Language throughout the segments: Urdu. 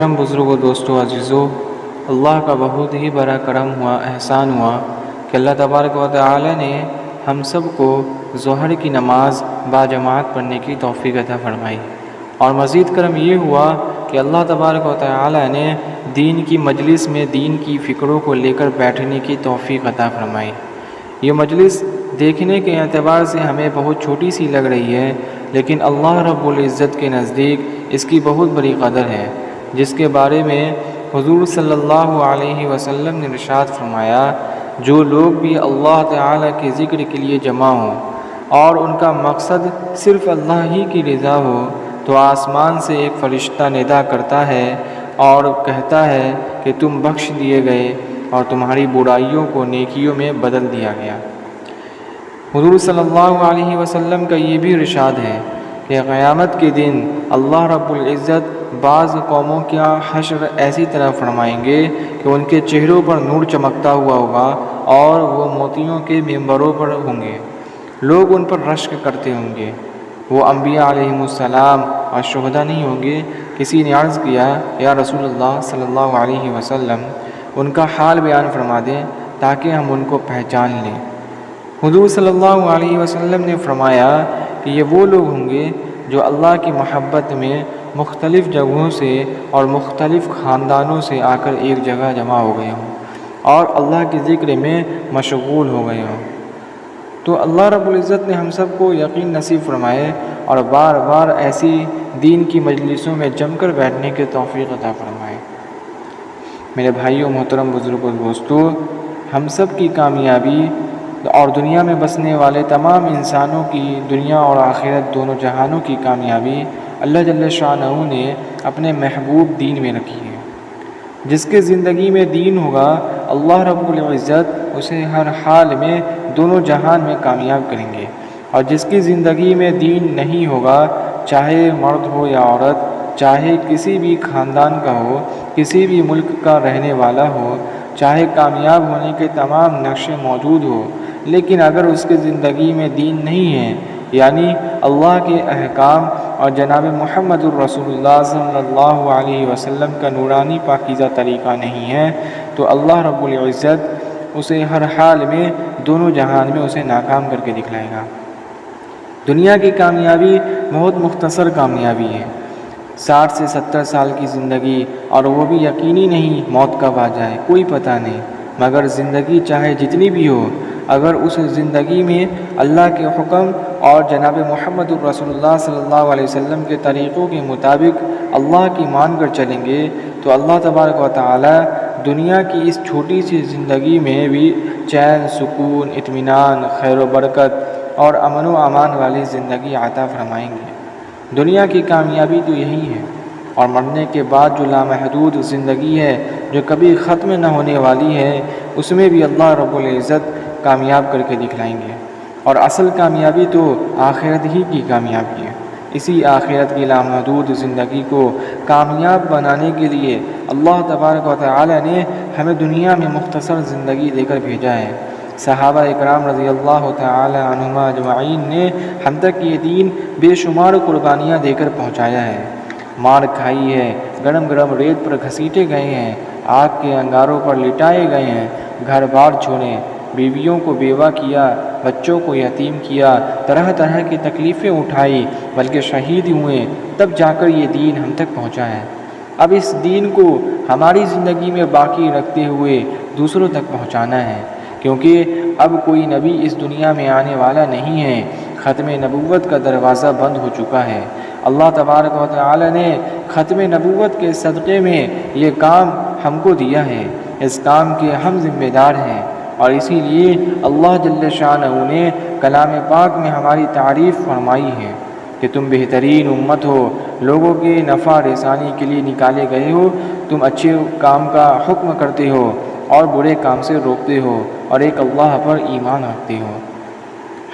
ہم بزرگوں دوستوں عزیزوں، اللہ کا بہت ہی بڑا کرم ہوا، احسان ہوا کہ اللہ تبارک و تعالی نے ہم سب کو ظہر کی نماز باجماعت پڑھنے کی توفیق عطا فرمائی، اور مزید کرم یہ ہوا کہ اللہ تبارک و تعالی نے دین کی مجلس میں دین کی فکروں کو لے کر بیٹھنے کی توفیق عطا فرمائی۔ یہ مجلس دیکھنے کے اعتبار سے ہمیں بہت چھوٹی سی لگ رہی ہے، لیکن اللہ رب العزت کے نزدیک اس کی بہت بڑی قدر ہے، جس کے بارے میں حضور صلی اللہ علیہ وسلم نے ارشاد فرمایا، جو لوگ بھی اللہ تعالیٰ کے ذکر کے لیے جمع ہوں اور ان کا مقصد صرف اللہ ہی کی رضا ہو، تو آسمان سے ایک فرشتہ ندا کرتا ہے اور کہتا ہے کہ تم بخش دیے گئے اور تمہاری برائیوں کو نیکیوں میں بدل دیا گیا۔ حضور صلی اللہ علیہ وسلم کا یہ بھی ارشاد ہے کہ قیامت کے دن اللہ رب العزت بعض قوموں کا حشر ایسی طرح فرمائیں گے کہ ان کے چہروں پر نور چمکتا ہوا ہوگا اور وہ موتیوں کے ممبروں پر ہوں گے، لوگ ان پر رشک کرتے ہوں گے۔ وہ انبیاء علیہم السلام اور شہداء نہیں ہوں گے۔ کسی نے عرض کیا، یا رسول اللہ صلی اللہ علیہ وسلم، ان کا حال بیان فرما دیں تاکہ ہم ان کو پہچان لیں۔ حضور صلی اللہ علیہ وسلم نے فرمایا کہ یہ وہ لوگ ہوں گے جو اللہ کی محبت میں مختلف جگہوں سے اور مختلف خاندانوں سے آ کر ایک جگہ جمع ہو گئے ہوں اور اللہ کے ذکر میں مشغول ہو گئے ہوں۔ تو اللہ رب العزت نے ہم سب کو یقین نصیب فرمائے اور بار بار ایسی دین کی مجلسوں میں جم کر بیٹھنے کے توفیق عطا فرمائے۔ میرے بھائیوں، محترم بزرگوں، دوستوں، ہم سب کی کامیابی اور دنیا میں بسنے والے تمام انسانوں کی دنیا اور آخرت دونوں جہانوں کی کامیابی اللہ جل شانہ نے اپنے محبوب دین میں رکھی ہے۔ جس کے زندگی میں دین ہوگا، اللہ رب العزت اسے ہر حال میں دونوں جہان میں کامیاب کریں گے، اور جس کی زندگی میں دین نہیں ہوگا، چاہے مرد ہو یا عورت، چاہے کسی بھی خاندان کا ہو، کسی بھی ملک کا رہنے والا ہو، چاہے کامیاب ہونے کے تمام نقشے موجود ہو، لیکن اگر اس کی زندگی میں دین نہیں ہے، یعنی اللہ کے احکام اور جناب محمد الرسول اللہ صلی اللہ علیہ وسلم کا نورانی پاکیزہ طریقہ نہیں ہے، تو اللہ رب العزت اسے ہر حال میں دونوں جہان میں اسے ناکام کر کے دکھلائے گا۔ دنیا کی کامیابی بہت مختصر کامیابی ہے، 60 سے 70 سال کی زندگی، اور وہ بھی یقینی نہیں موت کب آ جائے، کوئی پتہ نہیں۔ مگر زندگی چاہے جتنی بھی ہو، اگر اس زندگی میں اللہ کے حکم اور جناب محمد الرسول اللہ صلی اللہ علیہ وسلم کے طریقوں کے مطابق اللہ کی مان کر چلیں گے، تو اللہ تبارک و تعالی دنیا کی اس چھوٹی سی زندگی میں بھی چین، سکون، اطمینان، خیر و برکت اور امن و امان والی زندگی عطا فرمائیں گے۔ دنیا کی کامیابی تو یہی ہے، اور مرنے کے بعد جو لامحدود زندگی ہے، جو کبھی ختم نہ ہونے والی ہے، اس میں بھی اللہ رب العزت کامیاب کر کے دکھلائیں گے۔ اور اصل کامیابی تو آخرت ہی کی کامیابی ہے۔ اسی آخرت کی لامحدود زندگی کو کامیاب بنانے کے لیے اللہ تبارک و تعالی نے ہمیں دنیا میں مختصر زندگی دے کر بھیجا ہے۔ صحابہ اکرام رضی اللہ تعالی عنہم اجمعین نے ہم تک یہ دین بے شمار قربانیاں دے کر پہنچایا ہے، مار کھائی ہے، گرم گرم ریت پر گھسیٹے گئے ہیں، آگ کے انگاروں پر لٹائے گئے ہیں، گھر بار چھوڑے، بیویوں کو بیوہ کیا، بچوں کو یتیم کیا، طرح طرح کی تکلیفیں اٹھائی، بلکہ شہید ہوئے، تب جا کر یہ دین ہم تک پہنچا ہے۔ اب اس دین کو ہماری زندگی میں باقی رکھتے ہوئے دوسروں تک پہنچانا ہے، کیونکہ اب کوئی نبی اس دنیا میں آنے والا نہیں ہے، ختم نبوت کا دروازہ بند ہو چکا ہے۔ اللہ تبارک و تعالی نے ختم نبوت کے صدقے میں یہ کام ہم کو دیا ہے، اس کام کے ہم ذمہ دار ہیں، اور اسی لیے اللہ جل شانہ نے کلام پاک میں ہماری تعریف فرمائی ہے کہ تم بہترین امت ہو، لوگوں کے نفع رسانی کے لیے نکالے گئے ہو، تم اچھے کام کا حکم کرتے ہو اور برے کام سے روکتے ہو، اور ایک اللہ پر ایمان رکھتے ہو۔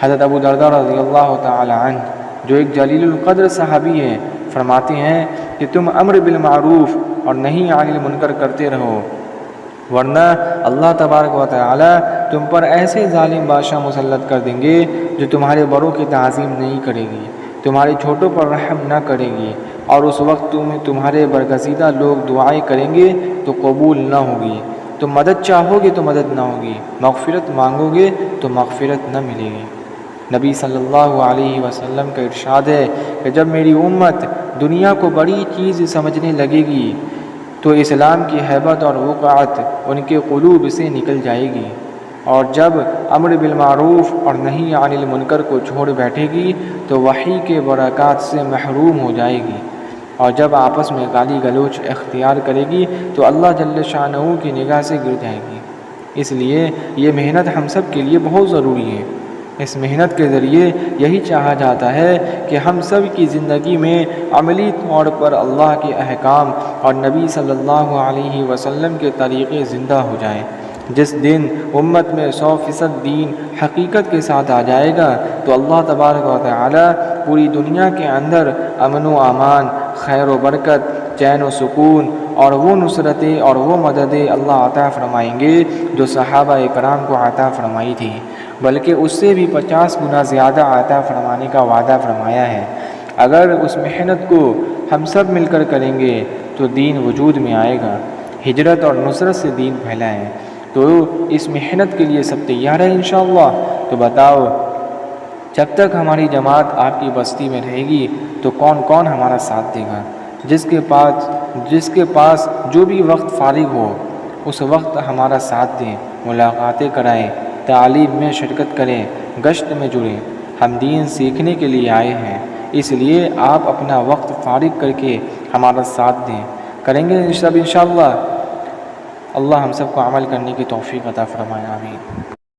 حضرت ابو درداء رضی اللہ تعالی عنہ، جو ایک جلیل القدر صحابی ہیں، فرماتے ہیں کہ تم امر بالمعروف اور نہی عن المنکر کرتے رہو، ورنہ اللہ تبارک و تعالی تم پر ایسے ظالم بادشاہ مسلط کر دیں گے جو تمہارے بڑوں کی تعظیم نہیں کرے گی، تمہارے چھوٹوں پر رحم نہ کرے گی، اور اس وقت تمہارے برگزیدہ لوگ دعائیں کریں گے تو قبول نہ ہوگی، تم مدد چاہو گے تو مدد نہ ہوگی، مغفرت مانگو گے تو مغفرت نہ ملے گی۔ نبی صلی اللہ علیہ وسلم کا ارشاد ہے کہ جب میری امت دنیا کو بڑی چیز سمجھنے لگے گی تو اسلام کی ہیبت اور وقعت ان کے قلوب سے نکل جائے گی، اور جب امر بالمعروف اور نہی عن المنکر کو چھوڑ بیٹھے گی تو وحی کے برکات سے محروم ہو جائے گی، اور جب آپس میں گالی گلوچ اختیار کرے گی تو اللہ جل شانہ کی نگاہ سے گر جائے گی۔ اس لیے یہ محنت ہم سب کے لیے بہت ضروری ہے۔ اس محنت کے ذریعے یہی چاہا جاتا ہے کہ ہم سب کی زندگی میں عملی طور پر اللہ کے احکام اور نبی صلی اللہ علیہ وسلم کے طریقے زندہ ہو جائیں۔ جس دن امت میں 100% دین حقیقت کے ساتھ آ جائے گا تو اللہ تبارک و تعالی پوری دنیا کے اندر امن و امان، خیر و برکت، چین و سکون اور وہ نصرتیں اور وہ مددیں اللہ عطا فرمائیں گے جو صحابہ کرام کو عطا فرمائی تھی، بلکہ اس سے بھی 50 گنا زیادہ عطا فرمانے کا وعدہ فرمایا ہے۔ اگر اس محنت کو ہم سب مل کر کریں گے تو دین وجود میں آئے گا، ہجرت اور نصرت سے دین پھیلا ہے۔ تو اس محنت کے لیے سب تیار ہے انشاءاللہ؟ تو بتاؤ، جب تک ہماری جماعت آپ کی بستی میں رہے گی تو کون کون ہمارا ساتھ دے گا؟ جس کے پاس جو بھی وقت فارغ ہو اس وقت ہمارا ساتھ دیں، ملاقاتیں کرائیں، تعلیم میں شرکت کریں، گشت میں جڑیں۔ ہم دین سیکھنے کے لیے آئے ہیں، اس لیے آپ اپنا وقت فارغ کر کے ہمارا ساتھ دیں۔ کریں گے سب انشاءاللہ؟ اللہ ہم سب کو عمل کرنے کی توفیق عطا فرمائے، آمین۔